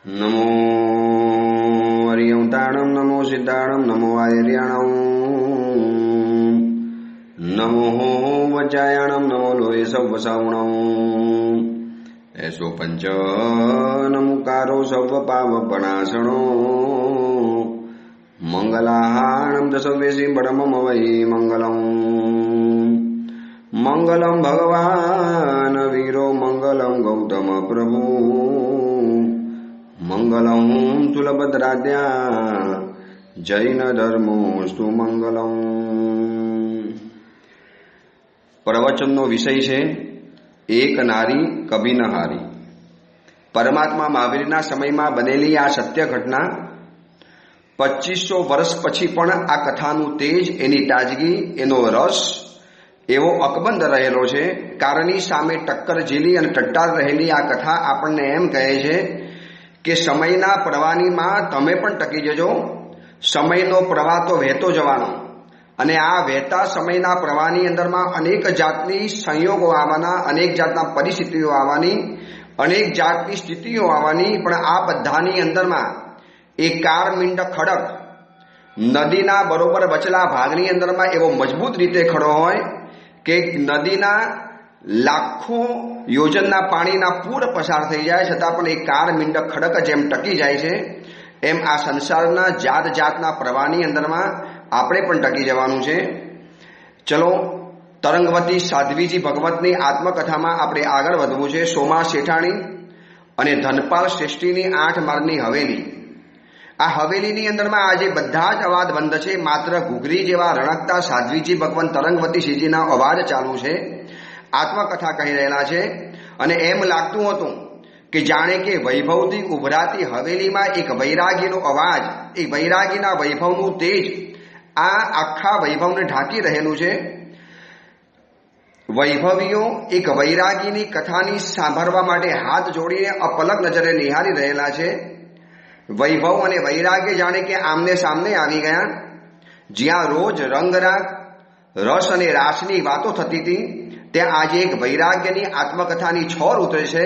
नमो हरियंताणं नमो सिद्धाणं नमो आर्याणं नमो वज्रायणं नमो लोये सव्वसावणं ऐसो पंच नमुकारो सव्वपावपणासणो मंगलाहारणं दशवेशी बडमम वै मंगलम् मंगलम भगवान वीरो मंगलम गौतम प्रभु मंगलम तुलभद्राद्या जैन धर्मोस्तु मंगलम। प्रवचनનો વિષય છે એક નારી કભી ન હારી। પરમાત્મા મહાવીરના સમયમાં બનેલી આ સત્ય ઘટના 2500 વર્ષ પછી પણ આ કથાનું તેજ, એની તાજગી, એનો રસ એવો અકબંધ રહેલો છે। કારની સામે ટક્કર ઝીલી અને ટટ્ટાર રહેલી આ કથા આપણને એમ કહે છે કે સમયના પ્રવાહમાં તમે પણ ટકી જજો। સમયનો પ્રવાહ તો વહેતો જવાનો અને આ વહેતા સમયના પ્રવાહની અંદરમાં અનેક જાતની સંયોગો આવવાના, અનેક જાતના પરિસ્થિતિઓ આવવાની, અનેક જાતની સ્થિતિઓ આવવાની, પણ આ બધાની અંદરમાં એક કારમિંડ ખડક નદીના બરોબર વચલા ભાગની અંદરમાં એવો મજબૂત રીતે ખડો હોય કે નદીના લાખો યોજનના પાણીના પૂર પસાર થઈ જાય છતાં પણ એ કારમિંડ ખડક જેમ ટકી જાય છે એમ આ સંસારના જાત જાતના પ્રવાહની અંદરમાં આપણે પણ ટકી જવાનું છે। ચલો, તરંગવતી સાધ્વીજી ભગવતની આત્મકથામાં આપણે આગળ વધવું છે। સોમા શેઠાણી અને ધનપાલ શ્રેષ્ઠીની 8 માળની હવેલી। આ હવેલીની અંદરમાં આજે બધા જ અવાજ બંધ છે, માત્ર ઘૂઘરી જેવા રણકતા સાધ્વીજી ભગવાન તરંગવતી શ્રીજીના અવાજ ચાલુ છે। આત્મકથા કહી રહેલા છે અને એમ લાગતું હતું કે જાણે કે વૈભવથી ઉભરાતી હવેલીમાં એક વૈરાગીનો અવાજ, એક વૈરાગીના વૈભવનું તેજ આ આખા વૈભવને ઢાંકી રહેલું છે। વૈભવીઓ એક વૈરાગીની કથાની સાંભળવા માટે હાથ જોડીને અપલક નજરે નિહાળી રહેલા છે। વૈભવ અને વૈરાગ્ય જાણે કે આમને સામને આવી ગયા। જ્યાં રોજ રંગરાગ, રસ અને રાસની વાતો થતી હતી ત્યાં આજે એક વૈરાગ્યની આત્મકથાની છોર ઉતરે છે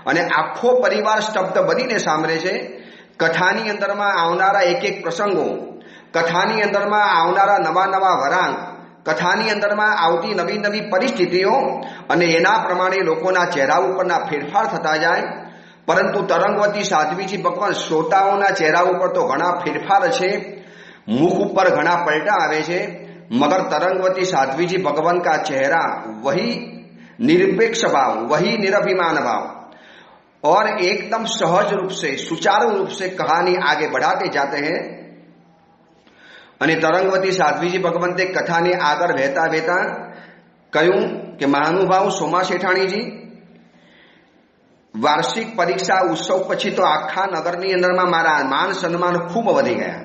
અને આખો પરિવાર સ્તબ્ધ બનીને સાંભળે છે। કથાની અંદરમાં આવનારા એક એક પ્રસંગો, કથાની અંદરમાં આવનારા નવા નવા વરાંગ, કથાની અંદરમાં આવતી નવી નવી પરિસ્થિતિઓ અને એના પ્રમાણે લોકોના ચહેરા ઉપરના ફેરફાર થતા જાય। પરંતુ તરંગવતી સાધ્વીજી ભગવાન શ્રોતાઓના ચહેરા ઉપર તો ઘણા ફેરફાર છે, મુખ ઉપર ઘણા પલટા આવે છે, मगर तरंगवती साध्वी जी भगवान का चेहरा वही निरपेक्ष भाव, वही निरभिमान भाव और एकदम सहज रूप से, सुचारू रूप से कहानी आगे बढ़ाते जाते हैं। અને તરંગવતી સાધ્વીજી ભગવંતે કથાને આગળ વહેતા વહેતા કહ્યું કે મહાનુભાવ સોમા શેઠાણીજી, વાર્ષિક પરીક્ષા ઉત્સવ પછી તો આખા નગરની અંદરમાં મારા માન સન્માન ખૂબ વધી ગયા।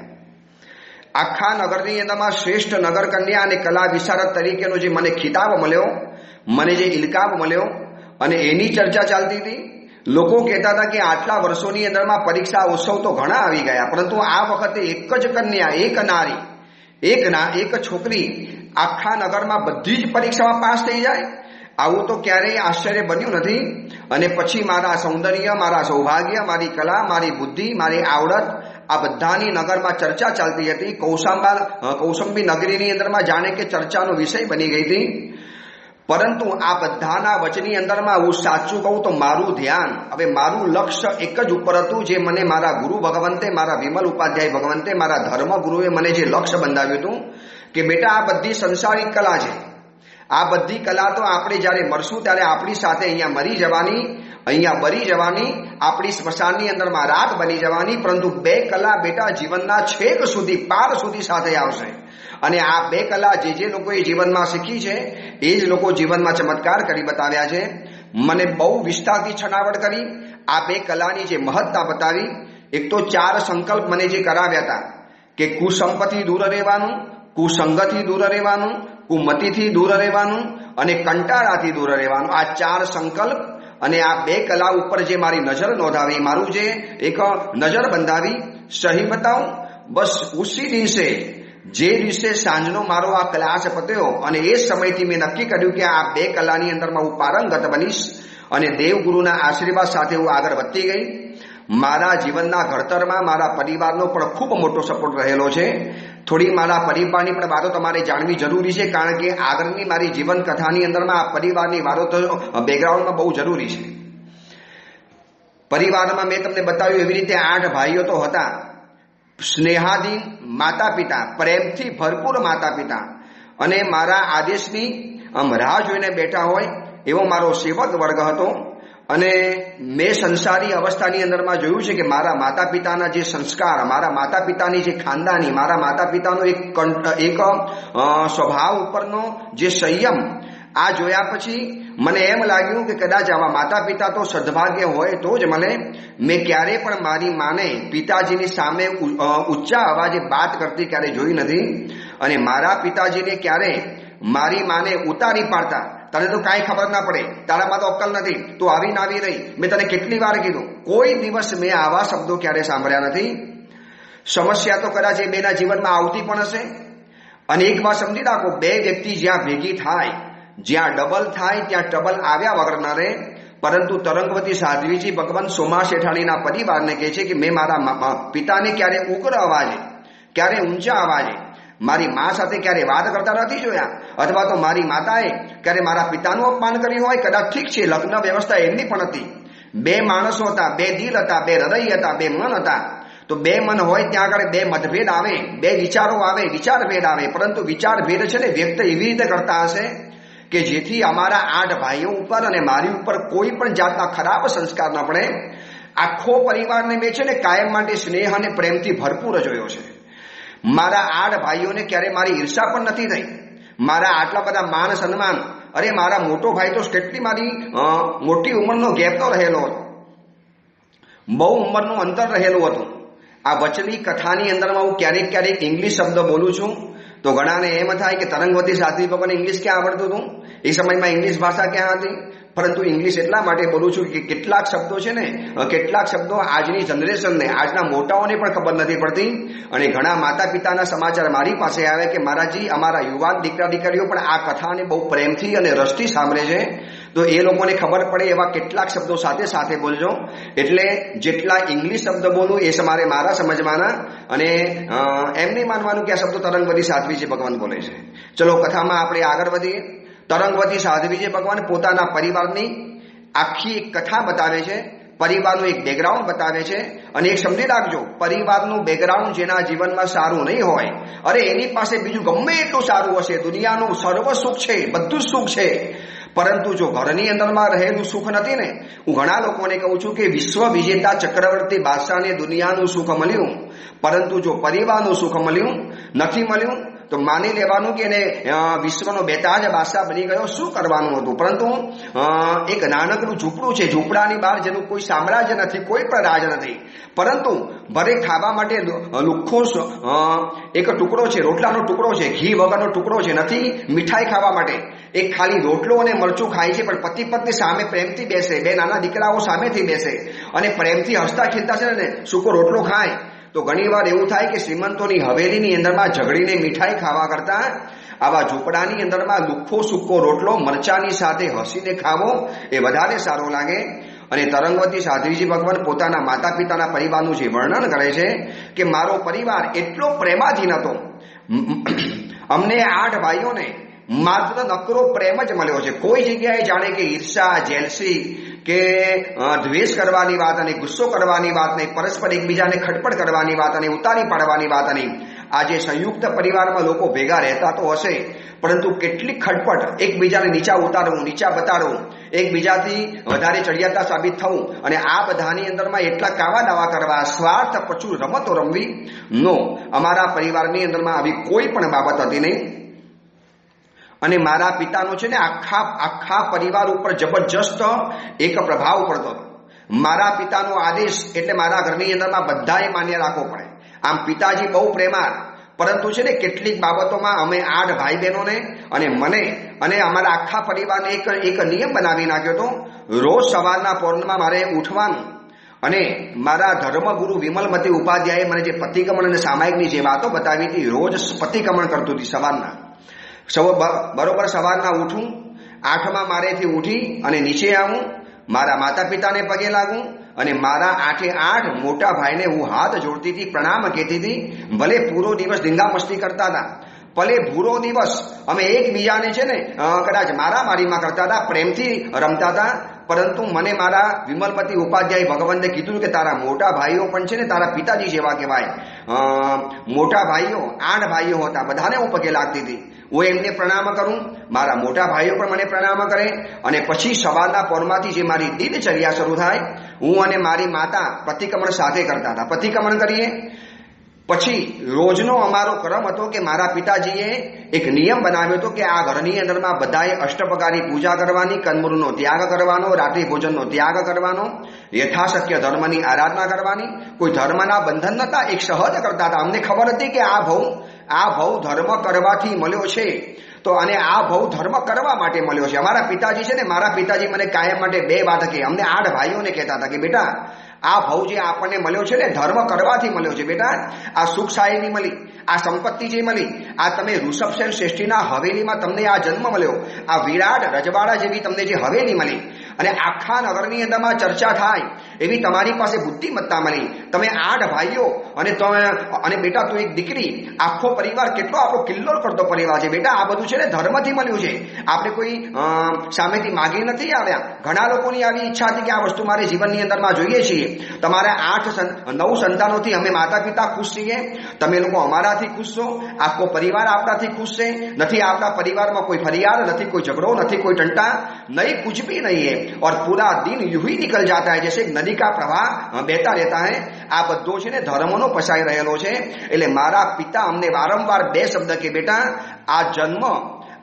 આખા નગરની અંદરમાં શ્રેષ્ઠ નગર કન્યા અને કલા વિશારદ તરીકેનો જે મને ખિતાબ મળ્યો, મને જે ઇલકાબ મળ્યો અને એની ચર્ચા ચાલતી હતી। લોકો કહેતા હતા કે આટલા વર્ષોની અંદરમાં પરીક્ષા ઉત્સવ તો ઘણા આવી ગયા, પરંતુ આ વખતે એક જ કન્યા, એક નારી, એક છોકરી આખા નગરમાં બધી જ પરીક્ષામાં પાસ થઈ જાય, આવું તો ક્યારેય આશ્ચર્ય બન્યું નથી। અને પછી મારા સૌંદર્ય, મારા સૌભાગ્ય, મારી કલા, મારી બુદ્ધિ, મારી આવડત આ બધાની નગરમાં ચર્ચા ચાલતી હતી। કૌશંબી નગરીની અંદરમાં જાણે કે ચર્ચાનો વિષય બની ગઈ હતી। પરંતુ આ બધાના વચની અંદરમાં હું સાચું કહું તો મારું ધ્યાન, હવે મારું લક્ષ્ય એક જ ઉપર હતું, જે મને મારા ગુરુ ભગવંતે, મારા વિમલ ઉપાધ્યાય ભગવંતે, મારા ધર્મ ગુરુએ મને જે લક્ષ્ય બંધાવ્યું હતું કે બેટા આ બધી સંસારિક કલા છે, આ બધી કલા તો આપણે જ્યારે મરશું ત્યારે આપણી સાથે અહીંયા મરી જવાની, અહીંયા બરી જવાની, આપણી સ્મશાનની અંદરમાં રાત બની જવાની, પરંતુ 2 કલા બેટા જીવનના છેક સુધી, પાર સુધી સાથે આવશે। અને આ 2 કલા જે લોકોએ જીવનમાં શીખી છે એ જ લોકો જીવનમાં ચમત્કાર કરી બતાવ્યા છે। મને બહુ વિસ્તારથી છણાવટ કરી, આ 2 કલાની જે મહત્તા બતાવી। એક તો 4 સંકલ્પ મને જે કરાવ્યા હતા કે કુસંપથી દૂર રહેવાનું, કુસંગથી દૂર રહેવાનું, કુમતિથી દૂર રહેવાનું અને કંટાળાથી દૂર રહેવાનું, આ 4 સંકલ્પ અને આ 2 કલા ઉપર જે મારી નજર નોંધાવી, મારું જે એક નજર બંધાવી, સહી બતાવું બસ ઉસી દિવસે, જે દિવસે સાંજનો મારો આ ક્લાસ પત્યો અને એ સમયથી મેં નક્કી કર્યું કે આ 2 કલાની અંદરમાં હું પારંગત બનીશ અને દેવગુરુના આશીર્વાદ સાથે હું આગળ વધતી ગઈ. મારા જીવનના ઘડતરમાં મારા પરિવારનો પણ ખૂબ મોટો સપોર્ટ રહેલો છે. થોડી મારા પરિવારની પણ વાતો તમારે જાણવી જરૂરી છે, કારણ કે આગળની મારી જીવન કથાની અંદરમાં આ પરિવારની વાતો તો બેકગ્રાઉન્ડમાં બહુ જરૂરી છે. પરિવારમાં મેં તમને બતાવ્યું એવી રીતે 8 ભાઈઓ તો હતા. સ્નેહાધીન માતા પિતા, પ્રેમથી ભરપૂર માતા પિતા, અને મારા આદેશની રાહ જોઈને બેઠા હોય એવો મારો સેવક વર્ગ હતો. અને મેં સંસારી અવસ્થાની અંદરમાં જોયું છે કે મારા માતા પિતાના જે સંસ્કાર, મારા માતા પિતાની જે ખાનદાની, મારા માતા પિતાનો એક સ્વભાવ ઉપરનો જે સંયમ, આ જોયા પછી મને એમ લાગ્યું કે કદાચ આવા માતા પિતા તો સદભાગ્ય હોય તો જ મળે. મેં ક્યારે પણ મારી માને પિતાજીની સામે ઊંચા અવાજે વાત કરતી ક્યારે જોઈ નથી. અને મારા પિતાજીને ક્યારે મારી માને ઉતારી પાડતા, તને તો કાંઈ ખબર ના પડે, તારામાં તો અક્કલ નથી, તું આવી ના આવી રહી, મેં તને કેટલી વાર કીધું, કોઈ દિવસ મેં આવા શબ્દો ક્યારે સાંભળ્યા નથી. સમસ્યા તો કદાચ એ બેના જીવનમાં આવતી પણ હશે. અને એક વાત સમજી રાખો, 2 વ્યક્તિ જ્યાં ભેગી થાય, જ્યાં ડબલ થાય ત્યાં ટ્રબલ આવ્યા વગર ન રહે. પરંતુ તરંગવતી સાધ્વીજી ભગવાન સોમા શેઠાણીના પરિવારને કહે છે કે મેં મારા પિતાને ક્યારે ઉગ્ર અવાજે, ક્યારે ઊંચા અવાજે મારી મા સાથે ક્યારે વાત કરતા નથી જોયા, અથવા તો મારી માતાએ ક્યારે મારા પિતાનું અપમાન કર્યું હોય. કદાચ ઠીક છે, લગ્ન વ્યવસ્થા એમની પણ હતી, 2 માણસો હતા, 2 દિલ હતા, 2 હૃદય હતા, 2 મન હતા. તો 2 મન હોય ત્યાં આગળ 2 મતભેદ આવે, 2 વિચારો આવે, વિચારભેદ આવે. પરંતુ વિચારભેદ છે ને વ્યક્ત એવી રીતે કરતા હશે કે જેથી અમારા 8 ભાઈઓ ઉપર અને મારી ઉપર કોઈ પણ જાતના ખરાબ સંસ્કાર ન પડે. આખો પરિવારને મેં છે ને કાયમ માટે સ્નેહ અને પ્રેમથી ભરપૂર જોયો છે. મારા 8 ભાઈઓને ક્યારે મારી ઈર્ષા પણ નથી થઈ. મારા આટલા બધા માન સન્માન, અરે મારા મોટો ભાઈ તો કેટલી મારી મોટી ઉંમરનો ગેપ તો રહેલો હતો, બહુ ઉંમરનું અંતર રહેલું હતું. આ વચની કથાની અંદરમાં હું ક્યારેક ઇંગ્લિશ શબ્દ બોલું છું તો ઘણાને એમ થાય કે તરંગવતી સાધ્વી ભગવાનને ઇંગ્લિશ ક્યાં આવડતું હતું, એ સમયમાં ઇંગ્લિશ ભાષા ક્યાં હતી. પરંતુ ઇંગ્લિશ એટલા માટે બોલું છું કે કેટલાક શબ્દો છે ને, કેટલાક શબ્દો આજની જનરેશનને, આજના મોટાઓને પણ ખબર નથી પડતી. અને ઘણા માતા પિતાના સમાચાર મારી પાસે આવે કે મહારાજજી, અમારા યુવાન દીકરા દીકરીઓ પણ આ કથાને બહુ પ્રેમથી અને રસથી સાંભળે છે, તો એ લોકોને ખબર પડે એવા કેટલાક શબ્દો સાથે સાથે બોલજો. એટલે જેટલા ઇંગ્લિશ શબ્દ બોલું એ તમારે મારા સમજવાના, અને એમ નહીં માનવાનું કે આ શબ્દો તરંગવતી સાધ્વીજી ભગવાન બોલે છે. ચલો કથામાં આપણે આગળ વધીએ. તરંગવતી સાધ્વીજી ભગવાન પોતાના પરિવારની આખી એક કથા બતાવે છે, પરિવારનું એક બેકગ્રાઉન્ડ બતાવે છે. અને એક સમજી રાખજો, પરિવારનું બેકગ્રાઉન્ડ જેના જીવનમાં સારું નહીં હોય, અરે એની પાસે બીજું ગમે એટલું સારું હશે, દુનિયાનું સર્વ સુખ છે, બધું જ સુખ છે, પરંતુ જો ઘરની અંદરમાં રહેલું સુખ નથી ને, હું ઘણા લોકોને કહું છું કે વિશ્વ વિજેતા ચક્રવર્તી બાદશાહને દુનિયાનું સુખ મળ્યું, પરંતુ જો પરિવારનું સુખ નથી મળ્યું તો માની લેવાનું કે એને વિશ્વનો બેતાજ બાદશાહ બની ગયો. શું કરવાનું હતું? પરંતુ એક નાનકડું ઝૂંપડું છે, ઝૂંપડાની બહાર જેનું કોઈ સામ્રાજ્ય નથી, કોઈ પણ રાજ નથી, પરંતુ ભરે ખાવા માટે લુખ્ખો એક ટુકડો છે, રોટલાનો ટુકડો છે, ઘી વગરનો ટુકડો છે, નથી મીઠાઈ ખાવા માટે, એક ખાલી રોટલો અને મરચું ખાય છે. પણ પતિ પત્ની સામે પ્રેમથી બેસે, 2 નાના દીકરાઓ સામેથી બેસે અને પ્રેમથી હસતા ખેલતા છે ને સૂકો રોટલો ખાય. તો ઘણી વાર એવું થાય કે શ્રીમંતોની હવેલીની અંદરમાં ઝઘડીને મીઠાઈ ખાવા કરતા આવા ઝૂંપડાની અંદરમાં લુખ્ખો સૂકો રોટલો મરચાની સાથે હસીને ખાવો એ વધારે સારો લાગે. અને તરંગવતી સાધ્વીજી ભગવાન પોતાના માતા પિતાના પરિવારનું જે વર્ણન કરે છે કે મારો પરિવાર એટલો પ્રેમાધીન હતો, અમને 8 ભાઈઓને માત્ર નકરો પ્રેમ જ મળ્યો છે. કોઈ જગ્યાએ જાણે કે ઈર્ષા, જેલસી કે દ્વેષ કરવાની વાત અને ગુસ્સો કરવાની વાત નહીં, પરસ્પર એકબીજાને ખટપટ કરવાની વાત અને ઉતારી પાડવાની વાત નહીં. આજે સંયુક્ત પરિવારમાં લોકો ભેગા રહેતા તો હશે, પરંતુ કેટલીક ખટપટ, એકબીજાને નીચા ઉતારવું, નીચા બતાડવું, એકબીજાથી વધારે ચડિયાતા સાબિત થવું, અને આ બધાની અંદરમાં એટલા કાવા દાવા કરવા, સ્વાર્થ પછું રમતો રમવી, નો, અમારા પરિવારની અંદરમાં આવી કોઈ પણ બાબત હતી નહીં. અને મારા પિતાનો છે ને આખા પરિવાર ઉપર જબરજસ્ત એક પ્રભાવ પડતો હતો. મારા પિતાનો આદેશ એટલે મારા ઘરની અંદરમાં બધાએ માન્ય રાખવો પડે. આમ પિતાજી બહુ પ્રેમાળ, પરંતુ છે ને કેટલીક બાબતોમાં અમે 8 ભાઈ બહેનોને અને મને અને અમારા આખા પરિવારને એક નિયમ બનાવી નાખ્યો હતો. રોજ સવારના પોરમાં મારે ઉઠવાનું, અને મારા ધર્મગુરુ વિમલમતી ઉપાધ્યાયે મને જે પતિક્રમણ અને સામાયિકની જે વાતો બતાવી હતી, રોજ પતિક્રમણ કરતું હતી સવારના. બરોબર સવારના ઉઠું, 8માં મારેથી ઉઠી અને નીચે આવું, મારા માતા પિતાને પગે લાગું અને મારા 8 મોટા ભાઈને હું હાથ જોડતી હતી, પ્રણામ કહેતી હતી. ભલે પૂરો દિવસ ધીંગા મસ્તી કરતા હતા, ભલે પૂરો દિવસ અમે એકબીજાને છે ને કદાચ મારામારીમાં કરતા હતા, પ્રેમથી રમતા હતા, પરંતુ મને મારા વિમલપતિ ઉપાધ્યાય ભગવંતે કીધું કે તારા મોટા ભાઈઓ પણ છે ને તારા પિતાજી જેવા કહેવાય. મોટા ભાઈઓ 8 ભાઈઓ હતા, બધાને હું પગે લાગતી હતી. હું એમને પ્રણામ કરું, મારા મોટા ભાઈઓ પણ મને પ્રણામ કરે. અને પછી સવારના પોરમાંથી જે મારી દિનચર્યા શરૂ થાય, હું અને મારી માતા પ્રતિક્રમણ સાથે કરતા હતા. પ્રતિક્રમણ કરીએ પછી રોજનો અમારો ક્રમ હતો કે મારા પિતાજીએ એક નિયમ બનાવ્યો હતો કે આ ઘરની અંદરમાં બધાએ અષ્ટપ્રકારની પૂજા કરવાની, કંદમૂળનો ત્યાગ કરવાનો, રાત્રિ ભોજનનો ત્યાગ કરવાનો, યથાશક્ય ધર્મની આરાધના કરવાની. કોઈ ધર્મના બંધન નહોતા, એક સહજ કરતા હતા. અમને ખબર હતી કે આ ભવ ધર્મ કરવાથી મળ્યો છે, તો અને આ ભવ ધર્મ કરવા માટે મળ્યો છે. અમારા પિતાજી છે ને, મારા પિતાજી મને કાયમ માટે 2 વાત કહે. અમને 8 ભાઈઓને કહેતા હતા કે બેટા આ ભવ જે આપણને મળ્યો છે ને ધર્મ કરવાથી મળ્યો છે. બેટા આ સુખ સાહેબની મળી, આ સંપત્તિ જે મળી, આ તમે ઋષભસેન શ્રેષ્ઠીના હવેલીમાં તમને આ જન્મ મળ્યો, આ વિરાટ રજવાડા જેવી તમને જે હવેલી મળી, અને આખા નગરની અંદરમાં ચર્ચા થાય એવી તમારી પાસે બુદ્ધિમત્તા મળી. તમે 8 ભાઈઓ અને બેટા તું એક દીકરી, આખો પરિવાર કેટલો આપણો કિલ્લોલ કરતો પરિવાર છે. બેટા આ બધું છે ને ધર્મથી મળ્યું છે, આપણે કોઈ સામેથી માગી નથી આવ્યા. ઘણા લોકોની આવી ઈચ્છા હતી કે આ વસ્તુ મારે જીવનની અંદરમાં જોઈએ છીએ. તમારા 8-9 સંતાનોથી અમે માતા પિતા ખુશ છીએ, તમે લોકો અમારાથી ખુશ છો, આખો પરિવાર આપણાથી ખુશ છે. નથી આપણા પરિવારમાં કોઈ ફરિયાદ, નથી કોઈ ઝઘડો, નથી કોઈ ટંટા, નહીં कुछ भी नहीं है, और पूरा दिन यूं ही निकल जाता है जैसे एक नदी का प्रवाह बहता रहता है. આ બધો છે ને ધર્મનો પસાઈ રહેલો છે. એટલે મારા પિતા અમને વારંવાર 2 શબ્દ કે બેટા આ જન્મ,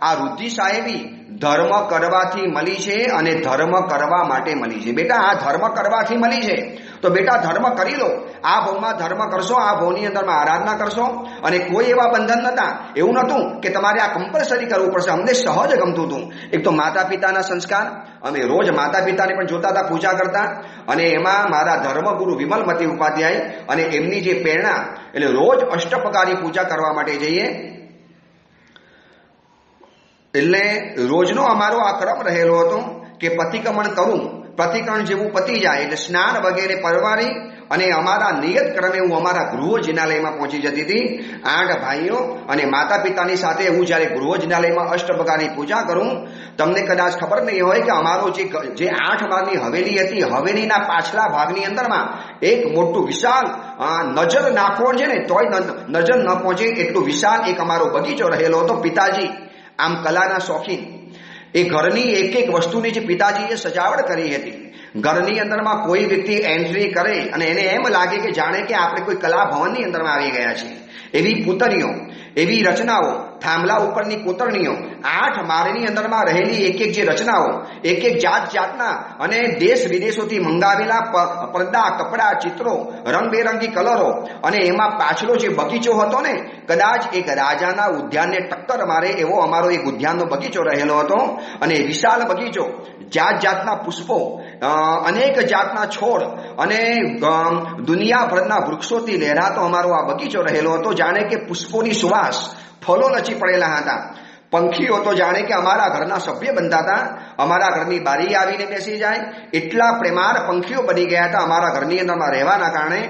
આ વૃદ્ધિ સાહેબી ધર્મ કરવાથી મળી છે અને ધર્મ કરવા માટે મળી છે. બેટા આ ધર્મ કરવાથી મળી છે, તો બેટા ધર્મ કરી લો. આ ભવમાં ધર્મ કરશો, આ ભવની અંદરમાં આરાધના કરશો. અને કોઈ એવા બંધન નહોતા, એવું નહોતું કે તમારે આ કમ્પલસરી કરવું પડશે. અમને સહજ ગમતું હતું. એક તો માતા પિતાના સંસ્કાર, અમે રોજ માતા પિતાને પણ જોતા હતા, પૂજા કરતા. અને એમાં મારા ધર્મગુરુ વિમલમતી ઉપાધ્યાય અને એમની જે પ્રેરણા, એટલે રોજ અષ્ટપ્રકારની પૂજા કરવા માટે જઈએ. એટલે રોજનો અમારો આ ક્રમ રહેલો હતો કે પ્રતિક્રમણ કરું, પ્રતિક્રમણ જેવું પતી જાય એટલે સ્નાન વગેરે પરવારી અને અમારા નિયત ક્રમે હું અમારા ગૃહ જિનાલયમાં પહોંચી જતી હતી. 8 ભાઈઓ અને માતા પિતાની સાથે હું જ્યારે ગૃહ જિનાલયમાં અષ્ટપ્રકારની પૂજા કરું, તમને કદાચ ખબર નહીં હોય કે અમારો જે 8 માળની હવેલી હતી, હવેલીના પાછલા ભાગની અંદરમાં એક મોટું વિશાળ, નજર નાખવો છે ને તોય નજર ન પહોંચે એટલું વિશાળ એક અમારો બગીચો રહેલો હતો. પિતાજી આમ કલાના શોખીન, એ ઘરની એક વસ્તુની જે પિતાજીએ સજાવટ કરી હતી. ઘરની અંદરમાં કોઈ વ્યક્તિ એન્ટ્રી કરે અને એને એમ લાગે કે જાણે કે આપણે કોઈ કલા ભવનની અંદરમાં આવી ગયા છીએ. એવી પૂતળીઓ, એવી રચનાઓ, થાંભલા ઉપરની કોતરણીઓ, 8 માળની અંદરમાં રહેલી એક જે રચનાઓ, એક જાતના અને દેશ વિદેશોથી મંગાવેલા પડદા, કપડા, ચિત્રો, રંગબેરંગી કલરો, અને એમાં પાછલો જે બગીચો હતો ને, કદાચ એક રાજાના ઉદ્યાનને ટક્કર મારે એવો અમારો એક ઉદ્યાનનો બગીચો રહેલો હતો. અને વિશાળ બગીચો, જાતના પુષ્પો, અનેક જાતના છોડ અને દુનિયાભરના વૃક્ષોથી લહેરાતો અમારો આ બગીચો રહેલો હતો. જાણે કે પુષ્પોની સુવાસ, ફળો લચી પડેલા હતા. પંખીઓ તો જાણે કે અમારા ઘરના સભ્ય બનતા હતા. અમારા ઘરની બારી આવીને બેસી જાય એટલા પ્રેમાળ પંખીઓ બની ગયા હતા અમારા ઘરની અંદરમાં રહેવાના કારણે.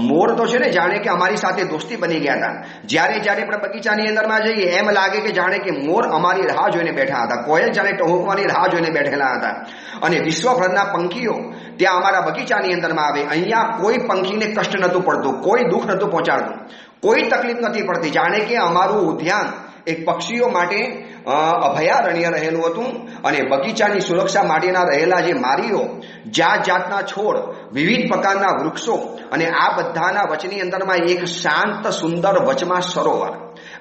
મોર તો છે ને જાણે કે અમારી સાથે દોસ્તી બની ગયા હતા. જ્યારે પણ બગીચાની અંદરમાં જઈએ એમ લાગે કે જાણે કે મોર અમારી રાહ જોઈને બેઠા હતા, કોયલ જાણે ટહુકવાની રાહ જોઈને બેઠેલા હતા. અને વિશ્વભરના પંખીઓ ત્યાં અમારા બગીચાની અંદરમાં આવે. અહીંયા કોઈ પંખીને કષ્ટ નહોતું પડતું, કોઈ દુઃખ નહોતું પહોંચાડતું, કોઈ તકલીફ નથી પડતી. જાણે કે અમારું ઉદ્યાન એક પક્ષીઓ માટે અભયારણ્ય રહેલું હતું. અને બગીચાની સુરક્ષા માટેના રહેલા જે મારીઓ, જાતના છોડ, વિવિધ પ્રકારના વૃક્ષો, અને આ બધાના વચની અંદરમાં એક શાંત સુંદર વચમાં સરોવર.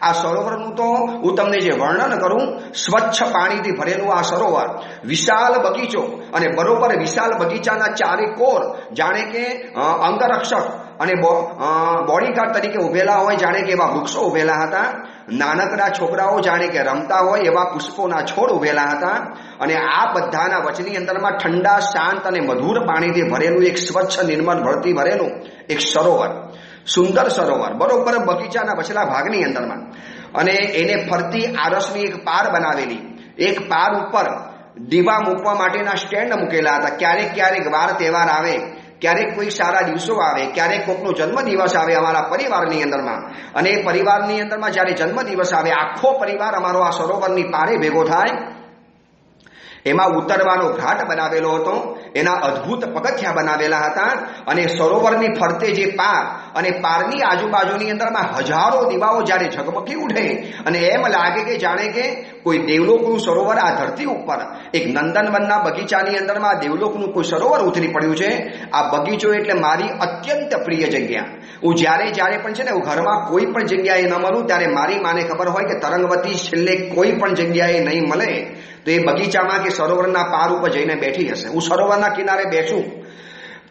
આ સરોવરનું તો હું તમને જે વર્ણન કરું, સ્વચ્છ પાણીથી ભરેલું આ સરોવર, વિશાળ બગીચો, અને બરોબર વિશાળ બગીચાના ચારે કોર જાણે કે અંગરક્ષક અને બોડીગાર્ડ તરીકે ઉભેલા હોય, જાણે કે એવા વૃક્ષો ઉભેલા હતા. નાનકડા છોકરાઓ જાણે કે રમતા હોય એવા પુષ્પોના છોડ ઉભેલા હતા. અને આ બધાના વચની અંદરમાં ઠંડા, શાંત અને મધુર પાણીથી ભરેલું એક સ્વચ્છ નિર્મળ ભરતી ભરેલું એક સરોવર, સુંદર સરોવર, બરોબર બગીચાના વચલા ભાગની અંદરમાં. અને એને ફરતી આરસની એક પાર બનાવેલી. એક પાર ઉપર દીવા મૂકવા માટેના સ્ટેન્ડ મૂકેલા હતા. ક્યારેક ક્યારેક વાર તહેવાર આવે, ક્યારેક કોઈ સારા દિવસો આવે, ક્યારેક કોઈકનો જન્મદિવસ આવે અમારા પરિવારની અંદરમાં, અને એ પરિવારની અંદરમાં જ્યારે જન્મદિવસ આવે આખો પરિવાર અમારો આ સરોવરની પાળે ભેગો થાય. એમાં ઉતરવાનો ઘાટ બનાવેલો હતો, એના અદ્ભુત પગથિયા બનાવેલા હતા, અને સરોવરની ફરતે જે પાર અને પારની આજુબાજુની અંદરમાં હજારો દીવાઓ જ્યારે ઝગમગી ઉઠે અને એમ લાગે કે જાણે કે કોઈ દેવલોકનું સરોવર આ ધરતી ઉપર એક નંદનવનના બગીચાની અંદરમાં દેવલોકનું કોઈ સરોવર ઉતરી પડ્યું છે. આ બગીચો એટલે મારી અત્યંત પ્રિય જગ્યા. હું જ્યારે પણ છે ને હું ઘરમાં કોઈ પણ જગ્યાએ ન મળું ત્યારે મારી માને ખબર હોય કે તરંગવતી છેલ્લે કોઈ પણ જગ્યાએ નહીં મળે તો એ બગીચામાં કે સરોવરના પાર ઉપર જઈને બેઠી હશે. હું સરોવરના કિનારે બેસું,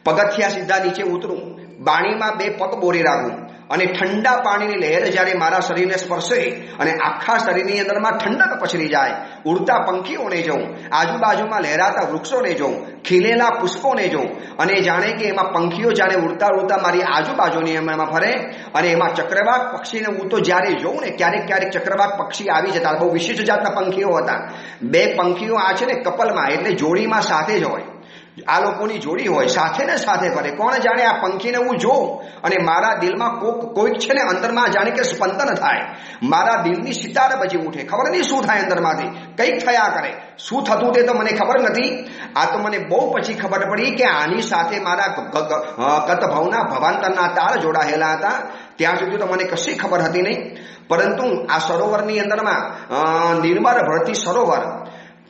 પગથિયા સીધા નીચે ઉતરું, બાણીમાં 2 પગ બોરી રાખું, અને ઠંડા પાણીની લહેર જ્યારે મારા શરીરને સ્પર્શે અને આખા શરીરની અંદરમાં ઠંડક પસરી જાય, ઉડતા પંખીઓને જોઉં, આજુબાજુમાં લહેરાતા વૃક્ષોને જોઉં, ખીલેલા પુષ્પોને જોઉં, અને જાણે કે એમાં પંખીઓ જાણે ઉડતા ઉડતા મારી આજુબાજુની એમાં ફરે, અને એમાં ચક્રવાક પક્ષીને હું તો જ્યારે જોઉં ને ક્યારેક ક્યારેક ચક્રવાક પક્ષી આવી જતા. બહુ વિશિષ્ટ જાતના પંખીઓ હતા. 2 પંખીઓ આ છે ને કપલમાં એટલે જોડીમાં સાથે જ હોય, આ લોકોની જોડી હોય, સાથે ને સાથે ફરે. કોણ જાણે આ પંખીને હું જોઉં અને મારા દિલમાં કોઈક છે ને અંદરમાં જાણે કે સ્પંદન થાય, મારા દિલની સિતાર બજી ઉઠે. ખબર નહીં શું થાય અંદરમાંથી, કંઈક થયા કરે. શું થતું તે તો મને ખબર નથી. આ તો મને બહુ પછી ખબર પડી કે આની સાથે મારા કતભવના ભવાંતરના તાર જોડાયેલા હતા. ત્યાં સુધી તો મને કશી ખબર હતી નહીં. પરંતુ આ સરોવરની અંદરમાં નિર્મળ ભળતી સરોવર,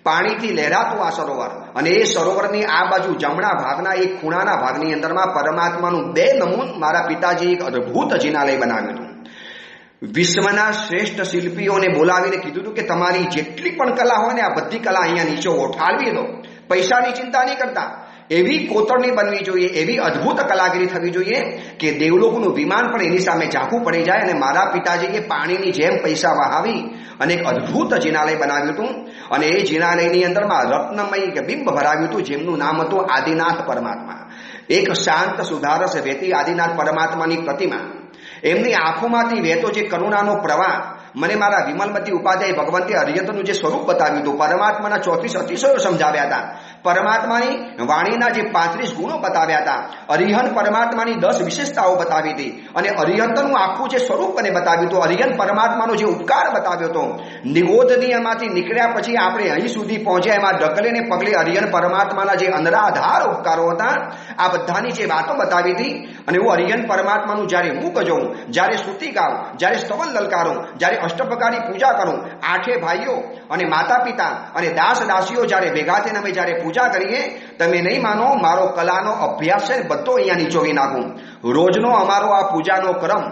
પાણીથી લહેરાતું આ સરોવર, અને એ સરોવરની આ બાજુ જમણા ભાગના એક ખૂણાના ભાગની અંદરમાં પરમાત્માનું 2 નમૂન મારા પિતાજી એક અદ્ભુત જિનાલય બનાવ્યું હતું. વિશ્વના શ્રેષ્ઠ શિલ્પીઓને બોલાવીને કીધું હતું કે તમારી જેટલી પણ કલા હોય ને આ બધી કલા અહીંયા નીચે ઠાલવી દો, પૈસાની ચિંતા નહીં કરતા. એવી કોતરણી બનવી જોઈએ, એવી અદ્ભુત કલાગીરી થવી જોઈએ કે દેવલોકનું વિમાન પણ એની સામે ઝાંખું પડી જાય. અને મારા પિતાજીએ પાણીની જેમ પૈસા વહાવી અને એક અદ્ભુત જિનાલય બનાવ્યું હતું. અને એ જિનાલયની અંદરમાં રત્નમય બિંબ ભરાવ્યું હતું, જેમનું નામ હતું આદિનાથ પરમાત્મા. એક શાંત સુધારસ વહેતી આદિનાથ પરમાત્માની પ્રતિમા. એમની આંખોમાંથી વહેતો જે કરુણાનો પ્રવાહ મને મારા વિમલમતી ઉપાધ્યાય ભગવંતે અરિહંતનું જે સ્વરૂપ બતાવ્યું હતું, પરમાત્માના 34 અતિશયો સમજાવ્યા હતા, પરમાત્માની વાણીના જે 35 ગુણો બતાવ્યા હતા, અરિહંત પરમાત્માની 10 વિશેષતાઓ બતાવી હતી, અને અરિહંતનું આખું જે સ્વરૂપ મને બતાવ્યું હતું, અરિહંત પરમાત્માનો જે ઉપકાર બતાવ્યો હતો. નિગોધની એમાંથી નીકળ્યા પછી આપણે અહીં સુધી પહોંચ્યા, એમાં ડગલે ને પગલે અરિહંત પરમાત્માના જે અનરાધાર ઉપકારો હતા, આ બધાની જે વાતો બતાવી હતી. અને હું અરિહંત પરમાત્માનું જ્યારે મુખ જોઉં, જ્યારે સ્તુતિ ગાઉં, જ્યારે સ્તવન લલકારું, જ્યારે અષ્ટપ્રકારની પૂજા કરું, 8 ભાઈઓ અને માતા પિતા અને દાસ દાસીઓ જ્યારે ભેગા થઈને અમે જ્યારે પૂજા કરીએ, તમે નહીં માનો, મારો કલાનો અભ્યાસ છે બધો અહીંયા નીચોવી નાખું. રોજનો અમારો આ પૂજાનો ક્રમ,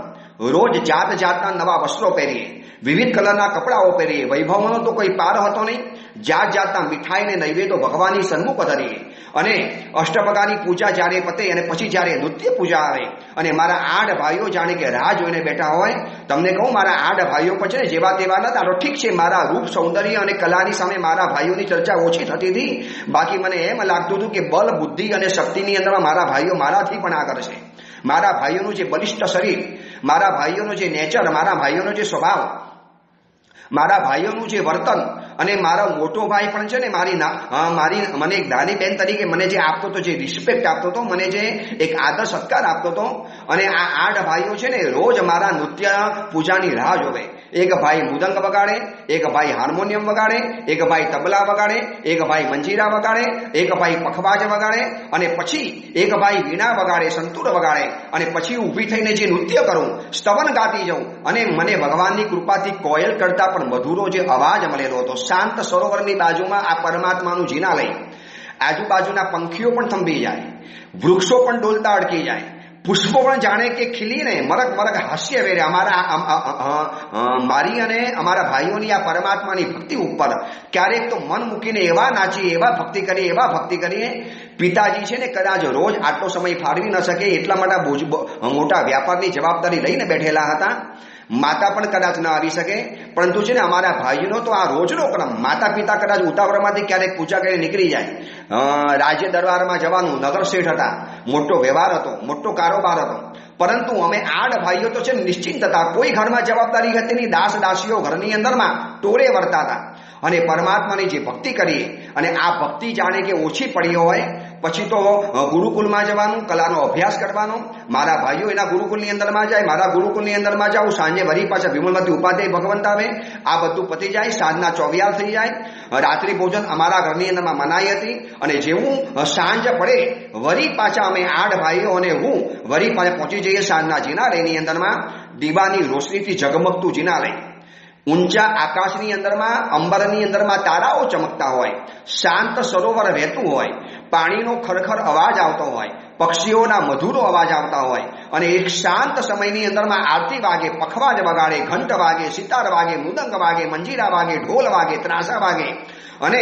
રોજ જાત જાતના નવા વસ્ત્રો પહેરીએ, વિવિધ કલરના કપડાઓ પહેરીએ. વૈભવનો તો કોઈ પાર હતો નહીં. જાત જાતના મીઠાઈને નૈવેદ્યો ભગવાનની સન્મુખ ધરીએ, અને અષ્ટપ્રકારની પૂજા જ્યારે પતે અને પછી જ્યારે નૃત્ય પૂજા આવે, અને મારા 8 ભાઈઓ જાણે કે રાહ જોઈને બેઠા હોય. તમને કહું, મારા 8 ભાઈઓ પછી ને જેવા તેવા નતા. ઠીક છે, મારા રૂપ સૌંદર્ય અને કલાની સામે મારા ભાઈઓની ચર્ચા ઓછી થતી હતી. બાકી મને એમ લાગતું હતું કે બળ, બુદ્ધિ અને શક્તિની અંદરમાં મારા ભાઈઓ મારાથી પણ આગળ છે. મારા ભાઈઓનું જે બલિષ્ઠ શરીર, મારા ભાઈઓનો જે નેચર, મારા ભાઈઓનો જે સ્વભાવ, મારા ભાઈઓનું જે વર્તન, અને મારો મોટો ભાઈ પણ છે ને મારી મને એક નાની બેન તરીકે મને જે આપતો હતો, જે રિસ્પેક્ટ આપતો હતો, મને જે એક આદર સત્કાર આપતો હતો. અને આ 8 ભાઈઓ છે ને રોજ મારા નૃત્ય પૂજાની રાહ જોવે. એક ભાઈ મૃદંગ વગાડે, એક ભાઈ હાર્મોનિયમ વગાડે, એક ભાઈ તબલા વગાડે, એક ભાઈ મંજીરા વગાડે, એક ભાઈ પખવાજ વગાડે, અને પછી એક ભાઈ વીણા વગાડે, સંતૂર વગાડે, અને પછી ઊભી થઈને જે નૃત્ય કરું, સ્તવન ગાતી જાઉં. અને મને ભગવાનની કૃપાથી કોયલ કરતા પણ મધુરો જે અવાજ મળેલો હતો. શાંત સરોવરની બાજુમાં આ પરમાત્માનું જિનાલય, આજુબાજુના પંખીઓ પણ થંભી જાય, વૃક્ષો પણ ડોલતા અડકી જાય, પુષ્પો પણ જાણે કે ખીલીને મરક મરક હાસ્ય વેરે. મારી અને અમારા ભાઈઓની આ પરમાત્માની ભક્તિ ઉપર ક્યારેક તો મન મૂકીને એવા નાચીએ, એવા ભક્તિ કરીએ. પિતાજી છે ને કદાચ રોજ આટલો સમય ફાળવી ન શકે, એટલા માટે મોટા વ્યાપારની જવાબદારી લઈને બેઠેલા હતા. માતા પણ કદાચ ન આવી શકે, પરંતુ છે ને અમારા ભાઈઓનો તો આ રોજનો ક્રમ. માતા પિતા કદાચ ઉતાવળમાંથી ક્યારેક પૂજા કરી નીકળી જાય, રાજ્ય દરબારમાં જવાનું, નગર શેઠ હતા, મોટો વ્યવહાર હતો, મોટો કારોબાર હતો. પરંતુ અમે 8 ભાઈઓ તો છે ને નિશ્ચિંત હતા. કોઈ ઘરમાં જવાબદારી હતી નહીં. દાસ દાસીઓ ઘરની અંદરમાં ટોળે વર્તા હતા. અને પરમાત્માની જે ભક્તિ કરીએ અને આ ભક્તિ જાણે કે ઓછી પડી હોય પછી તો ગુરુકુળમાં જવાનું, કલાનો અભ્યાસ કરવાનો. મારા ભાઈઓ એના ગુરુકુળની અંદરમાં જાય, મારા ગુરુકુળની અંદરમાં જાઉં, સાંજે વળી પાછા વિમલમતી ઉપાધ્યાય ભગવંત આવે, આ બધું પતી જાય, સાંજના ચોવિયાર થઈ જાય. રાત્રિ ભોજન અમારા ઘરની અંદરમાં મનાઈ હતી અને જેવું સાંજ પડે વળી પાછા અમે 8 ભાઈઓ અને હું વળી પાછા પહોંચી જઈએ સાંજના જિનાલયની અંદરમાં. દીવાની રોશનીથી ઝગમગતું જિનાલય, ઊંચા આકાશની અંદરમાં, અંબરની અંદરમાં તારાઓ ચમકતા હોય, શાંત સરોવર વહેતું હોય, પાણીનો ખરખર અવાજ આવતો હોય, પક્ષીઓના મધુરો અવાજ આવતા હોય અને એક શાંત સમયની અંદરમાં આરતી વાગે, પખવાજ વગાડે, ઘંટ વાગે, સિતાર વાગે, મૃદંગ વાગે, મંજીરા વાગે, ઢોલ વાગે, ત્રાસા વાગે અને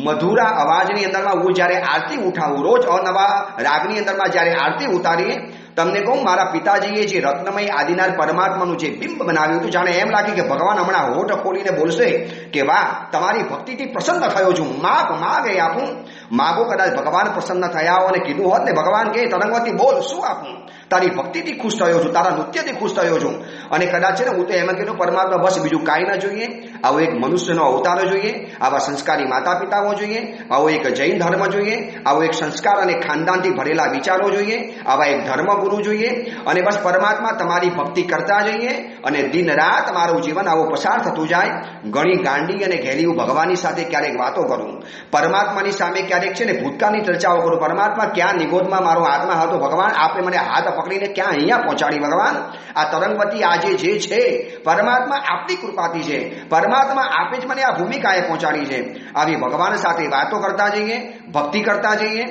મધુરા અવાજની અંદરમાં હું જ્યારે આરતી ઉઠાવું, રોજ અનવા રાગની અંદરમાં જ્યારે આરતી ઉતારીએ, તમને કહું મારા પિતાજીએ જે રત્નમય આદિનાથ પરમાત્માનું જે બિંબ બનાવ્યું હતું, જાણે એમ લાગે કે ભગવાન હમણાં હોઠ ખોલીને બોલશે કે વાહ, તમારી ભક્તિથી પ્રસન્ન થયો છું, માગ એ આપું. માગો, કદાચ ભગવાન પ્રસન્ન થયા હો અને કીધું હોત ને ભગવાન કે તરંગવતી બોલ, શું આપું, તારી ભક્તિથી ખુશ થયો છું, તારા નૃત્યથી ખુશ થયો છું. અને કદાચ છે ને હું તો એમ કીધું પરમાત્મા બસ બીજું કાંઈ ના જોઈએ, આવો એક મનુષ્યનો અવતાર જોઈએ, આવા સંસ્કારી માતા પિતાઓ જોઈએ, આવો એક જૈન ધર્મ જોઈએ, આવો એક સંસ્કાર અને ખાનદાનથી ભરેલા વિચારો જોઈએ, આવા એક ધર્મગુરુ જોઈએ અને બસ પરમાત્મા તમારી ભક્તિ કરતા જઈએ અને દિન રાત મારું જીવન આવું પસાર થતું જાય. ઘણી ગાંડી અને ઘેરી હું ભગવાનની સાથે ક્યારેક વાતો કરું, પરમાત્માની સામે ક્યારેક છે ને ભૂતકાળની ચર્ચાઓ કરું. પરમાત્મા ક્યાં નિગોદમાં મારો આત્મા હતો ભગવાન, આપે મને હાથ પકડીને ક્યાં અહીંયા પહોંચાડી ભગવાન. આ તરંગવતી આજે જે છે પરમાત્મા આપની કૃપાથી છે, પરમાત્મા આપે જ મને આ ભૂમિકાએ પહોંચાડી છે. આવી ભગવાન સાથે વાતો કરતા જઈએ, ભક્તિ કરતા જઈએ,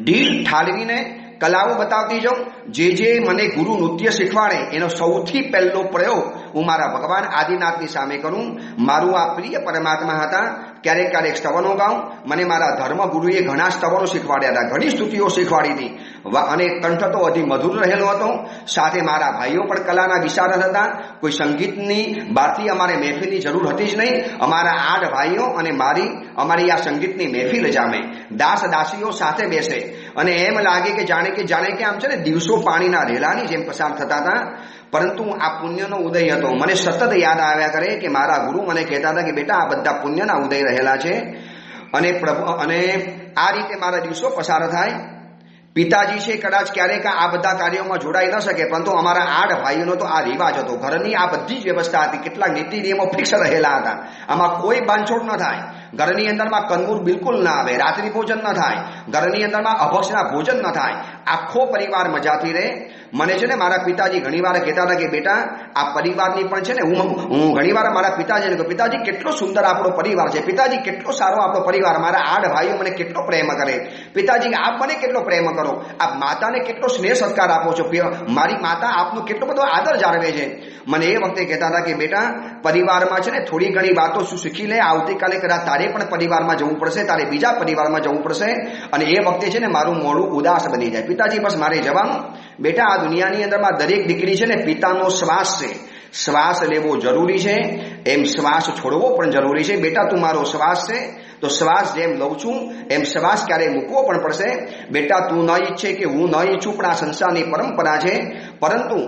દિલ ઠાલવીને કલાઓ બતાવતી જાઉં. જે મને ગુરુ નૃત્ય શીખવાડે એનો સૌથી પહેલો પ્રયોગ હું મારા ભગવાન આદિનાથની સામે કરું. મારું આ પ્રિય પરમાત્મા હતા. ક્યારેક ક્યારેક સ્તવનો ગાઉં. મને મારા ધર્મગુરુએ ઘણા સ્તવનો શીખવાડ્યા હતા, ઘણી સ્તુતિઓ શીખવાડી હતી અને કંઠ તો અતિ મધુર રહેલો હતો. સાથે મારા ભાઈઓ પણ કલાના વિશારદ હતા. કોઈ સંગીતની બહારથી અમારે મહેફિલની જરૂર હતી જ નહીં. અમારા 8 ભાઈઓ અને અમારી આ સંગીતની મહેફિલ જામે, દાસ દાસીઓ સાથે બેસે અને એમ લાગે કે જાણે કે આમ છે ને દિવસો પાણીના રેલાની જેમ પસાર થતા હતા. પરંતુ આ પુણ્યનો ઉદય હતો. મને સતત યાદ આવ્યા કરે કે મારા ગુરુ મને કહેતા હતા કે બેટા આ બધા પુણ્યના ઉદય રહેલા છે અને આ રીતે મારા દિવસો પસાર થાય. પિતાજી છે કદાચ ક્યારેક આ બધા કાર્યોમાં જોડાઈ ન શકે, પરંતુ અમારા 8 ભાઈઓનો તો આ રિવાજ હતો. ઘરની આ બધી જ વ્યવસ્થા હતી, કેટલાક નીતિ નિયમો ફિક્સ રહેલા હતા, આમાં કોઈ બાંધછોડ ન થાય. ઘરની અંદરમાં કંદમૂળ બિલકુલ ના આવે, રાત્રિ ભોજન ન થાય, ઘરની અંદરમાં અભક્ષના ભોજન ન થાય, આખો પરિવાર મજાથી રહે. મને છે ને મારા પિતાજી ઘણીવાર કહેતા હતા કે બેટા આ પરિવારની પણ છે ને હું ઘણીવાર મારા પિતાજીને કહું, પિતાજી કેટલો સુંદર આપણો પરિવાર છે, પિતાજી કેટલો સારો આપણો પરિવાર, મારા 8 ભાઈઓ મને કેટલો પ્રેમ કરે, પિતાજી આપ મને કેટલો પ્રેમ કરો, આપ માતાને કેટલો સ્નેહ સત્કાર આપો છો, મારી માતા આપનો કેટલો બધો આદર જાળવે છે. મને એ વખતે કહેતા હતા કે બેટા પરિવારમાં છે ને થોડી ઘણી વાતો શું શીખી લે, આવતીકાલે કદાચ તારે પણ પરિવારમાં જવું પડશે, તારે બીજા પરિવારમાં જવું પડશે. અને એ વખતે છે ને મારું મોઢું ઉદાસ બની જાય. પિતાજી બસ મારે જવાનું. બેટા આ દુનિયાની અંદરમાં દરેક દીકરી છે ને પિતાનો શ્વાસ છે, શ્વાસ લેવો જરૂરી છે, એમ શ્વાસ છોડવો પણ જરૂરી છે. બેટા તું મારો શ્વાસ છે, તો શ્વાસ જેમ લઉં છું એમ શ્વાસ ક્યારેય મૂકવો પણ પડશે. બેટા તું ન ઈચ્છે કે હું ન ઈચ્છું, પણ આ સંસારની પરંપરા છે. પરંતુ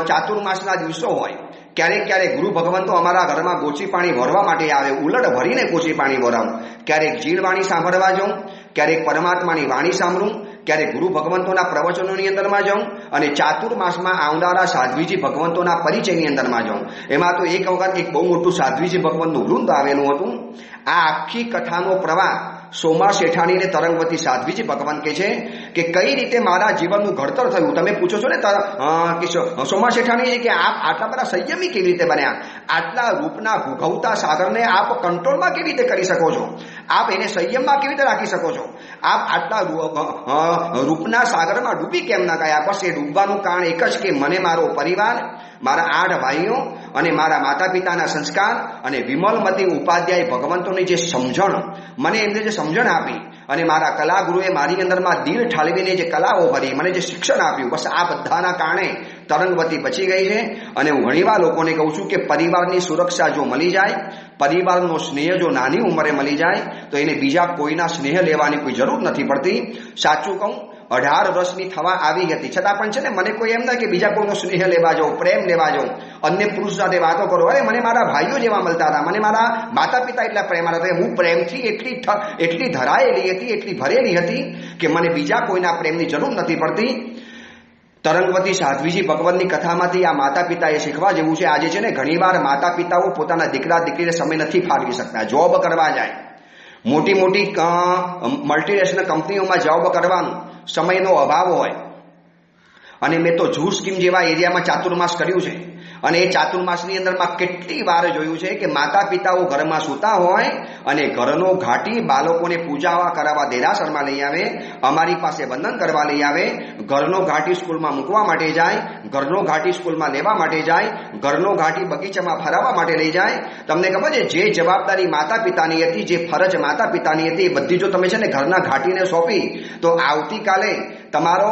ચાતુર્માસના દિવસો હોય, ક્યારેક ગુરુ ભગવંતો અમારા ઘરમાં ગોચી પાણી ભરવા માટે આવે, ઉલટ ભરીને ગોચી પાણી ભરાવું. ક્યારેક જીણ વાણી સાંભળવા જાઉં, ક્યારેક પરમાત્માની વાણી સાંભળું, ક્યારેક ગુરુ ભગવંતોના પ્રવચનોની અંદરમાં જાઉં અને ચાતુર્માસમાં આવનારા સાધ્વીજી ભગવંતોના પરિચયની અંદરમાં જાઉં. એમાં તો એક વખત એક બહુ મોટું સાધ્વીજી ભગવંતનું વૃંદ આવેલું હતું. આ આખી કથાનો પ્રવાહ સોમા શેઠાણીને તરંગવતી સાધ્વીજી ભગવાન કહે છે કે કઈ રીતે મારા જીવનનું ઘડતર થયું. તમે પૂછો છો ને કે સોમા શેઠાણી કે આપ આટલા બધા સંયમી કેવી રીતે બન્યા, આટલા રૂપના ભૂગવતા સાગરને આપ કંટ્રોલમાં કેવી રીતે કરી શકો છો, આપ એને સંયમમાં કેવી રીતે રાખી શકો છો, આપ આટલા રૂપના સાગરમાં ડૂબી કેમ ના ગયા. બસ એ ડૂબવાનું કારણ એક જ કે મને મારો પરિવાર, મારા 8 ભાઈઓ અને મારા માતા પિતાના સંસ્કાર અને વિમલમતી ઉપાધ્યાય ભગવંતોની જે સમજણ, મને એમને જે સમજણ આપી અને મારા કલાગુરુએ મારી અંદરમાં દિલ ઠાલવીને જે કલાઓ ભરી, મને જે શિક્ષણ આપ્યું, બસ આ બધાના કારણે તરંગવતી બચી ગઈ છે. અને હું ઘણીવાર લોકોને કહું છું કે પરિવારની સુરક્ષા જો મળી જાય, પરિવારનો સ્નેહ જો નાની ઉંમરે મળી જાય તો એને બીજા કોઈના સ્નેહ લેવાની કોઈ જરૂર નથી પડતી. સાચું કહું, 18 વર્ષની થવા આવી હતી, છતાં પણ છે ને મને કોઈ એમ ના કે બીજા કોઈનો સ્નેહ લેવા જાઉં, પ્રેમ લેવા જાઉં, અન્ય પુરુષ સાથે વાતો કરો. અરે મને મારા ભાઈઓ જેવા મળતા હતા, મને મારા માતા પિતા એટલા પ્રેમાળ હતા. હું પ્રેમથી એટલી ધરાયેલી હતી, એટલી ભરેલી હતી કે મને બીજા કોઈના પ્રેમની જરૂર નથી પડતી. તરંગવતી સાધ્વીજી ભગવાનની કથામાંથી આ માતા પિતાએ શીખવા જેવું છે. આજે છે ને ઘણીવાર માતા પિતાઓ પોતાના દીકરા દીકરીને સમય નથી ફાળવી શકતા, જોબ કરવા જાય, મોટી મોટી મલ્ટીનેશનલ કંપનીઓમાં જોબ કરવાનો સમયનો અભાવ હોય. અને મેં તો જૂ સ્કીમ જેવા એરિયામાં ચાતુર્માસ કર્યું છે, અને એ ચાતુર્માસની અંદરમાં કેટલી વાર જોયું છે કે માતા પિતાઓ ઘરમાં સૂતા હોય અને ઘરનો ઘાટી બાળકોને પૂજા કરાવવા દેરાસરમાં લઈ આવે, અમારી પાસે વંદન કરવા લઈ આવે, ઘરનો ઘાટી સ્કૂલમાં મૂકવા માટે જાય, ઘરનો ઘાટી સ્કૂલમાં લેવા માટે જાય, ઘરનો ઘાટી બગીચામાં ફરાવવા માટે લઈ જાય. તમને ખબર છે જે જવાબદારી માતા પિતાની હતી, જે ફરજ માતા પિતાની હતી, એ બધી જો તમે છે ને ઘરના ઘાટીને સોંપી તો આવતીકાલે તમારો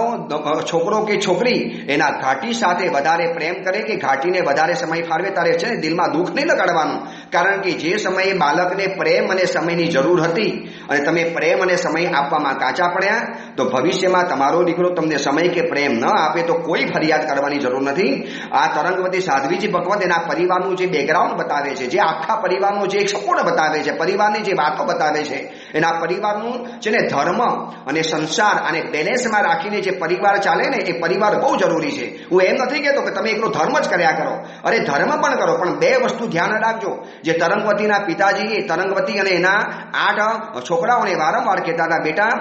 છોકરો કે છોકરી એના ઘાટી સાથે વધારે પ્રેમ કરે કે ઘાટીને વધારે સમય ફાળવે, ત્યારે છે ને દિલમાં દુઃખ નહીં લગાડવાનું. કારણ કે જે સમયે બાળકને પ્રેમ અને સમયની જરૂર હતી અને તમે પ્રેમ અને સમય આપવામાં કાચા પડ્યા, તો ભવિષ્યમાં તમારો દીકરો તમને સમય કે પ્રેમ ન આપે તો કોઈ ફરિયાદ કરવાની જરૂર નથી. આ તરંગવતી સાધ્વીજી ભગવત એના પરિવારનું જે બેકગ્રાઉન્ડ બતાવે છે, જે આખા પરિવારનો જે એક સપોર્ટ બતાવે છે, પરિવારની જે વાતો બતાવે છે, એના પરિવારનું છે ને ધર્મ અને સંસાર અને બેલેન્સમાં રાખીને જે પરિવાર ચાલે ને, એ પરિવાર બહુ જરૂરી છે. હું એમ નથી કહેતો કે તમે એકલો ધર્મ જ કર્યા કરો, અરે ધર્મ પણ કરો, પણ બે વસ્તુ ધ્યાન રાખજો. જે તરંગવતીના પિતાજી તરંગવતી અને એના 8 છોકરાઓને વારંવાર કહેતા હતા, બેટા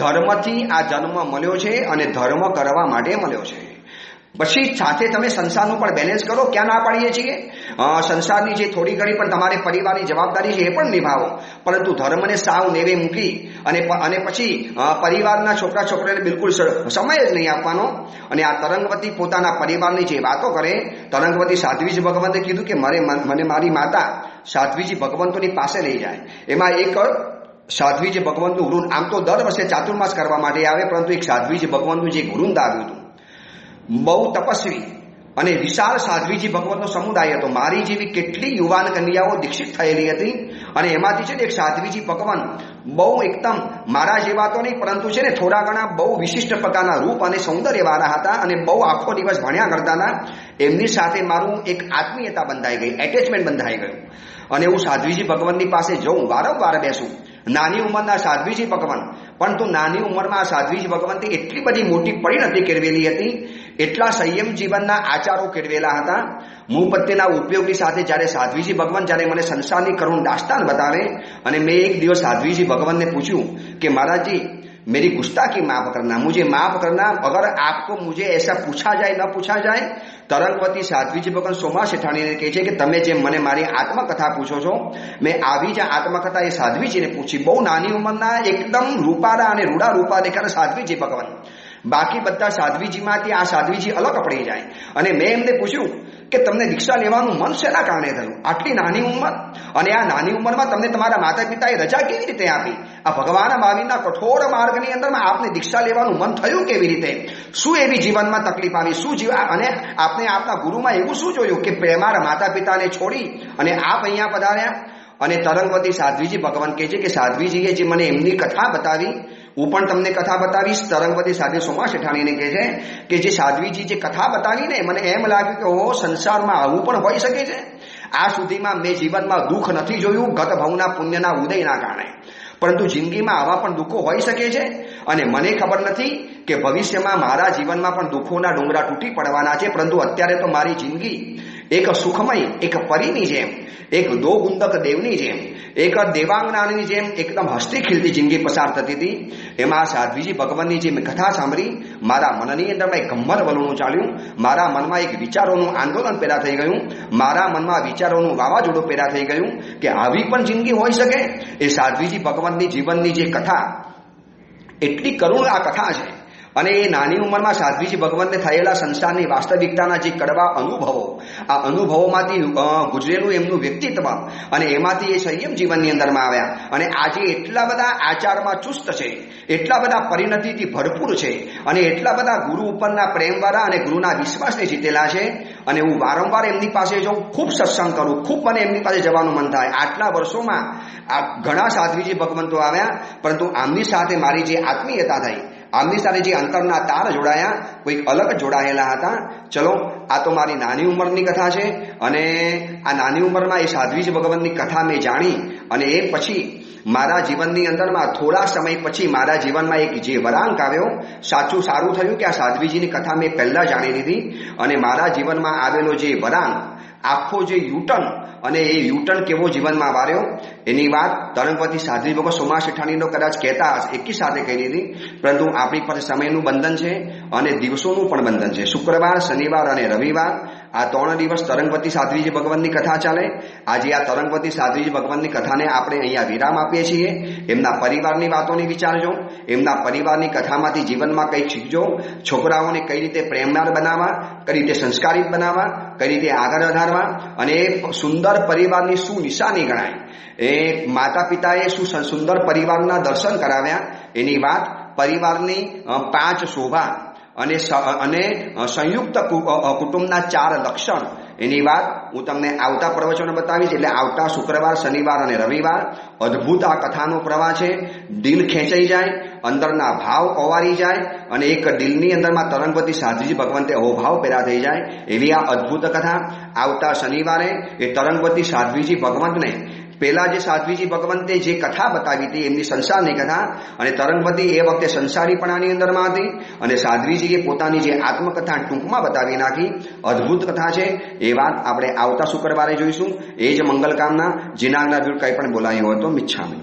ધર્મથી આ જન્મ મળ્યો છે અને ધર્મ કરવા માટે મળ્યો છે. પછી સાથે તમે સંસારનું પણ બેલેન્સ કરો. ક્યાં ના પાડીએ છીએ? સંસારની જે થોડી ઘણી પણ તમારે પરિવારની જવાબદારી છે એ પણ નિભાવો, પરંતુ ધર્મને સાવ નેવે મૂકી અને પછી પરિવારના છોકરા છોકરીને બિલકુલ સમય જ નહીં આપવાનો. અને આ તરંગવતી પોતાના પરિવારની જે વાતો કરે, તરંગવતી સાધ્વીજી ભગવંતે કીધું કે મને મારી માતા સાધ્વીજી ભગવંતોની પાસે લઈ જાય. એમાં એક સાધ્વીજી ભગવંતનું વૃંદ, આમ તો દર વર્ષે ચાતુર્માસ કરવા માટે આવે, પરંતુ એક સાધ્વીજી ભગવંતનું જે વૃંદ આવ્યું હતું, બહુ તપસ્વી અને વિશાળ સાધ્વીજી ભગવતનો સમુદાય હતો. મારી જેવી કેટલી યુવાન કન્યાઓ દીક્ષિત થયેલી હતી, અને એમાંથી છે ને એક સાધ્વીજી ભગવાન બહુ એકદમ મારા જેવા તો નહીં, પરંતુ છે ને થોડા ઘણા બહુ વિશિષ્ટ પ્રકારના રૂપ અને સૌંદર્યવાળા હતા, અને બહુ આખો દિવસ ભણ્યા કરતા હતા. એમની સાથે મારું એક આત્મીયતા બંધાઈ ગઈ, એટેચમેન્ટ બંધાઈ ગયું. અને હું સાધ્વીજી ભગવાનની પાસે જઉં, વારંવાર બેસું. નાની ઉંમરના સાધ્વીજી ભગવાન, પરંતુ નાની ઉંમરમાં સાધ્વીજી ભગવંતે એટલી બધી મોટી પરિણતિ કેળવેલી હતી, એટલા સંયમ જીવનના આચારો કેળવેલા હતા. મું પ્રત્યેના ઉપયોગની સાથે જ્યારે સાધ્વીજી ભગવાન જ્યારે મને સંસારની કરુણ દાસ્તાન બતાવે, અને મેં એક દિવસ સાધ્વીજી ભગવાનને પૂછ્યું કે महाराज मेरी गुस्ताखी माफ करना, मुझे माफ करना, अगर आपको मुझे ऐसा पूछा जाए न पूछा जाए. તરંગવતી સાધ્વીજી ભગવાન સોમા શેઠાણીને કહે છે કે તમે જેમ મને મારી આત્મકથા પૂછો છો, મેં આવી જ આત્મકથા એ સાધ્વીજીને પૂછી. બહુ નાની ઉંમરના એકદમ રૂપાળા અને રૂડા રૂપા દેખાતા સાધ્વીજી ભગવાન. બાકી બધા સાધ્વીજીમાંથી આ સાધ્વીજી અલગ પડી જાય. અને મેં એમને પૂછ્યું કે તમને દીક્ષા લેવાનું મન શેના કારણે થયું? આટલી નાની ઉંમર, અને આ નાની ઉંમરમાં તમને તમારા માતા પિતાએ રજા કેવી રીતે આપી? આ ભગવાન મહાવીરના કઠોર માર્ગની અંદરમાં આપને દીક્ષા લેવાનું મન થયું કેવી રીતે? શું એવી જીવનમાં તકલીફ આવી? શું અને આપને આપના ગુરુમાં એવું શું જોયું કે પ્રેમાળ માતા પિતાને છોડી અને આપ અહીંયા પધાર્યા? અને તરંગવતી સાધ્વીજી ભગવાન કહે છે કે સાધ્વીજીએ જે મને એમની કથા બતાવી, હું પણ તમને કથા બતાવીશ. તરંગવતી સાધ્વી સોમા શેઠાણીને કહે છે કે જે સાધ્વીજી જે કથા બતાવીને મને એમ લાગ્યું કે ઓ સંસારમાં આવું પણ હોઈ શકે છે. આ સુધીમાં મેં જીવનમાં દુઃખ નથી જોયું ગત ભવના પુણ્યના ઉદયના કારણે, પરંતુ જિંદગીમાં આવા પણ દુઃખો હોઈ શકે છે. અને મને ખબર નથી કે ભવિષ્યમાં મારા જીવનમાં પણ દુઃખોના ડુંગરા તૂટી પડવાના છે, પરંતુ અત્યારે તો મારી જિંદગી એક સુખમય, એક પરીની જેમ, એક દો ગુંદક દેવની જેમ, એક દેવાંગનાની જેમ એકદમ હસતી ખીલતી જિંદગી પસાર થતી હતી. એમાં સાધ્વીજી ભગવાનની જે મેં કથા સાંભળી, મારા મનની અંદરમાં એક ગમ્મર વલણું ચાલ્યું. મારા મનમાં એક વિચારોનું આંદોલન પેદા થઈ ગયું. મારા મનમાં વિચારોનું વાવાઝોડું પેદા થઈ ગયું કે આવી પણ જિંદગી હોઈ શકે. એ સાધ્વીજી ભગવાનની જીવનની જે કથા, એટલી કરુણ આ કથા છે. અને એ નાની ઉંમરમાં સાધ્વીજી ભગવાનને થયેલા સંસારની વાસ્તવિકતાના જે કડવા અનુભવો, આ અનુભવોમાંથી ગુજરેલું એમનું વ્યક્તિત્વ, અને એમાંથી એ સંયમ જીવનની અંદરમાં આવ્યા. અને આજે એટલા બધા આચારમાં ચુસ્ત છે, એટલા બધા પરિણતિથી ભરપૂર છે, અને એટલા બધા ગુરુ ઉપરના પ્રેમવાળા અને ગુરુના વિશ્વાસને જીતેલા છે. અને હું વારંવાર એમની પાસે જાઉં, ખૂબ સત્સંગ કરું, ખૂબ મને એમની પાસે જવાનું મન થાય. આટલા વર્ષોમાં આ ઘણા સાધ્વીજી ભગવંતો આવ્યા, પરંતુ આમની સાથે મારી જે આત્મીયતા થઈ, આમની સાથે જે અંતરના તાર જોડાયા કોઈક અલગ જોડાયેલા હતા. ચલો, આ તો મારી નાની ઉંમરની કથા છે અને આ નાની ઉંમરમાં એ સાધ્વીજી ભગવાનની કથા મેં જાણી અને એ પછી મારા જીવનની અંદરમાં થોડા સમય પછી મારા જીવનમાં એક જે વળાંક આવ્યો, સારું થયું કે આ સાધ્વીજીની કથા મેં પહેલા જાણી લીધી અને મારા જીવનમાં આવેલો જે વળાંક, આખો જે યુટર્ન અને એ યુટર્ન કેવો જીવનમાં વાર્યો એની વાત તરંગવતી સાધ્વી ભગત સોમા શેઠાણીનો કદાચ કહેતા એકી સાથે કહી દીધી. પરંતુ આપણી પાસે સમયનું બંધન છે અને દિવસોનું પણ બંધન છે. શુક્રવાર, શનિવાર અને રવિવાર આ 3 દિવસ તરંગવતી સાધ્વીજી ભગવાનની કથા ચાલે. આજે આ તરંગવતી સાધ્વીજી ભગવાનની કથાને આપણે અહીંયા વિરામ આપીએ છીએ. એમના પરિવારની વાતોને વિચારજો, એમના પરિવારની કથામાંથી જીવનમાં કંઈક શીખજો. છોકરાઓને કઈ રીતે પ્રેમદાર બનાવવા, કઈ રીતે સંસ્કારિત બનાવવા, કઈ રીતે આગળ વધારવા અને સુંદર પરિવારની શું નિશાની ગણાય, એ માતા પિતાએ શું સુંદર પરિવારના દર્શન કરાવ્યા એની વાત, પરિવારની 5 શોભા અને સંયુક્ત કુટુંબના 4 લક્ષણ એની વાત હું તમને આવતા પ્રવચનો બતાવીશ. એટલે આવતા શુક્રવાર, શનિવાર અને રવિવાર અદ્ભુત આ કથાનો પ્રવાહ છે. દિલ ખેંચાઈ જાય, અંદરના ભાવ ઓવારી જાય અને એક દિલની અંદરમાં તરંગવતી સાધ્વીજી ભગવંતે અહોભાવ પેદા થઈ જાય એવી આ અદ્ભુત કથા. આવતા શનિવારે એ તરંગવતી સાધ્વીજી ભગવંતને પેલા જે સાધ્વીજી ભગવંતે જે કથા બતાવી હતી એમની સંસારની કથા, અને તરંગવતી એ વખતે સંસારીપણાની અંદરમાં હતી અને સાધ્વીજીએ પોતાની જે આત્મકથા ટૂંકમાં બતાવી નાખી. અદ્ભુત કથા છે. એ વાત આપણે આવતા શુક્રવારે જોઈશું. એ જ મંગલ કામના. જીનાગના કંઈ પણ બોલાયું હોય તો મિચ્છામી.